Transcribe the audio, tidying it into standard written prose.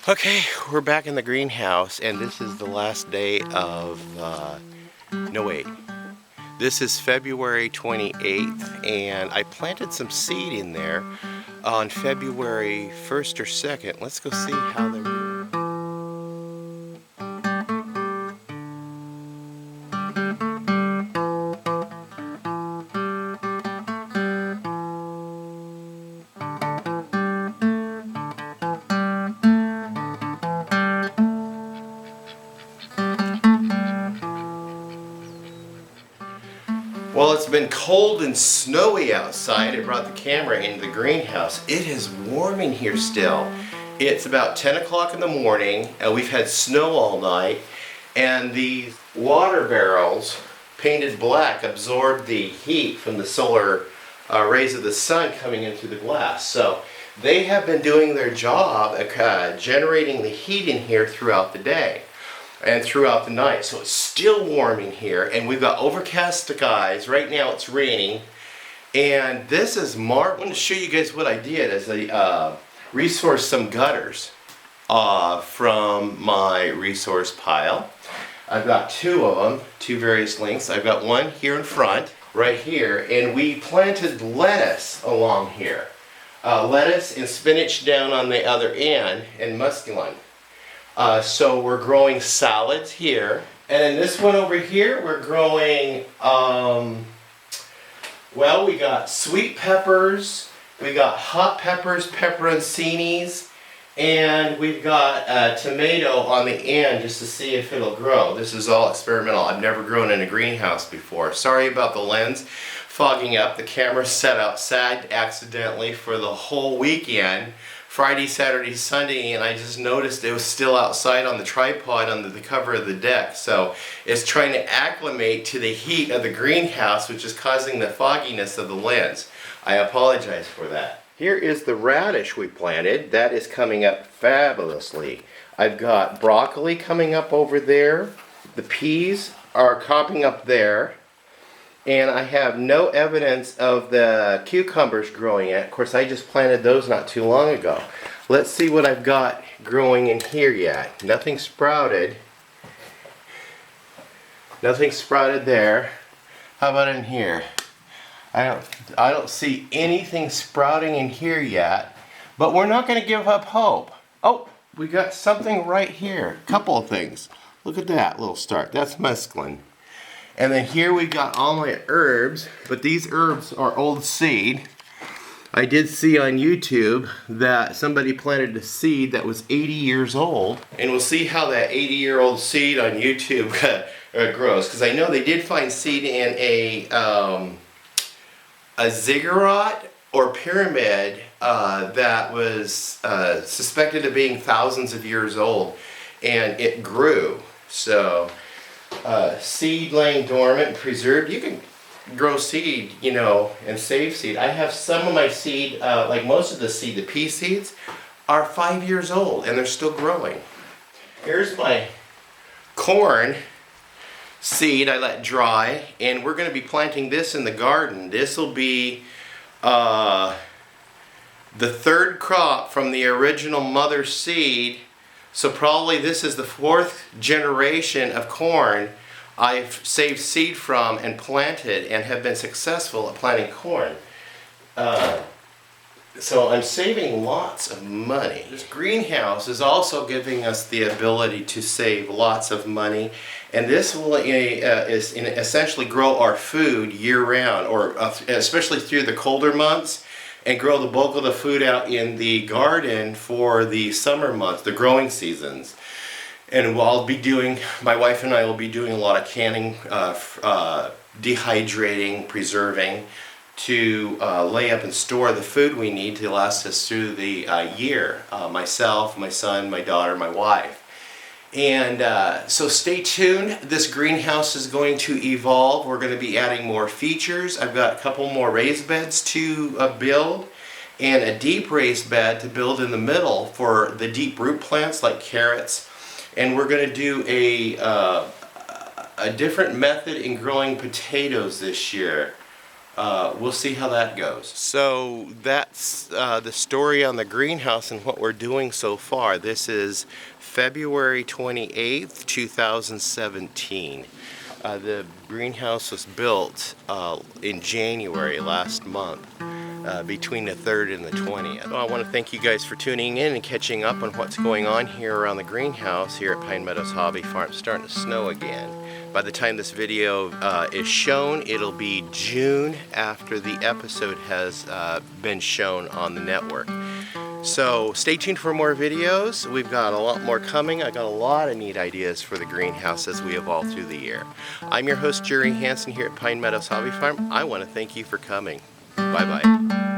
Okay, we're back in the greenhouse, and this is the last day of, no wait, this is February 28th, and I planted some seed in there on February 1st or 2nd. Let's go see how they're doing. Well, it's been cold and snowy outside. I brought the camera into the greenhouse. It is warm in here still. It's about 10 o'clock in the morning. We've had snow all night, and the water barrels painted black absorb the heat from the solar rays of the sun coming in through the glass. So they have been doing their job at generating the heat in here throughout the day and throughout the night. So it's still warm in here, and we've got overcast skies. Right now it's raining, and this is March. I want to show you guys what I did as I resourced some gutters from my resource pile. I've got two of them, two various lengths. I've got one here in front, right here, and we planted lettuce along here. Lettuce and spinach down on the other end, and muscadine. So we're growing salads here, and then this one over here we're growing, well, we got sweet peppers, we got hot peppers, pepperoncinis, and we've got a tomato on the end just to see if it'll grow. This is all experimental. I've never grown in a greenhouse before. Sorry about the lens fogging up. The camera set outside accidentally for the whole weekend. Friday, Saturday, Sunday, and I just noticed it was still outside on the tripod under the cover of the deck. So it's trying to acclimate to the heat of the greenhouse, which is causing the fogginess of the lens. I apologize for that. Here is the radish we planted. That is coming up fabulously. I've got broccoli coming up over there. The peas are popping up there. And I have no evidence of the cucumbers growing yet. Of course, I just planted those not too long ago. Let's see what I've got growing in here yet. Nothing sprouted. Nothing sprouted there. How about in here? I don't see anything sprouting in here yet. But we're not going to give up hope. Oh, we got something right here. A couple of things. Look at that little start. That's mesclun. And then here we got all my herbs, but these herbs are old seed. I did see on YouTube that somebody planted a seed that was 80 years old. And we'll see how that 80-year-old seed on YouTube grows. Because I know they did find seed in a ziggurat or pyramid that was suspected of being thousands of years old. And it grew. So seed laying dormant and preserved. You can grow seed, you know, and save seed. I have some of my seed, like most of the seed, the pea seeds, are 5 years old and they're still growing. Here's my corn seed I let dry, and we're going to be planting this in the garden. This will be the third crop from the original mother seed. So probably this is the fourth generation of corn I've saved seed from and planted and have been successful at planting corn. So I'm saving lots of money. This greenhouse is also giving us the ability to save lots of money, and this will essentially grow our food year-round, or especially through the colder months, and grow the bulk of the food out in the garden for the summer months, the growing seasons. And my wife and I will be doing a lot of canning, dehydrating, preserving, to lay up and store the food we need to last us through the year. Myself, my son, my daughter, my wife. And so stay tuned. This greenhouse is going to evolve. We're going to be adding more features. I've got a couple more raised beds to build, and a deep raised bed to build in the middle for the deep root plants like carrots. And we're going to do a different method in growing potatoes this year. we'll see how that goes. So that's the story on the greenhouse and what we're doing so far. This is February 28th, 2017. The greenhouse was built in January last month, between the 3rd and the 20th. So I want to thank you guys for tuning in and catching up on what's going on here around the greenhouse here at Pine Meadows Hobby Farm. It's starting to snow again. By the time this video is shown, it'll be June after the episode has been shown on the network. So stay tuned for more videos. We've got a lot more coming. I got a lot of neat ideas for the greenhouse as we evolve through the year. I'm your host, Jerry Hansen, here at Pine Meadows Hobby Farm. I want to thank you for coming. Bye-bye.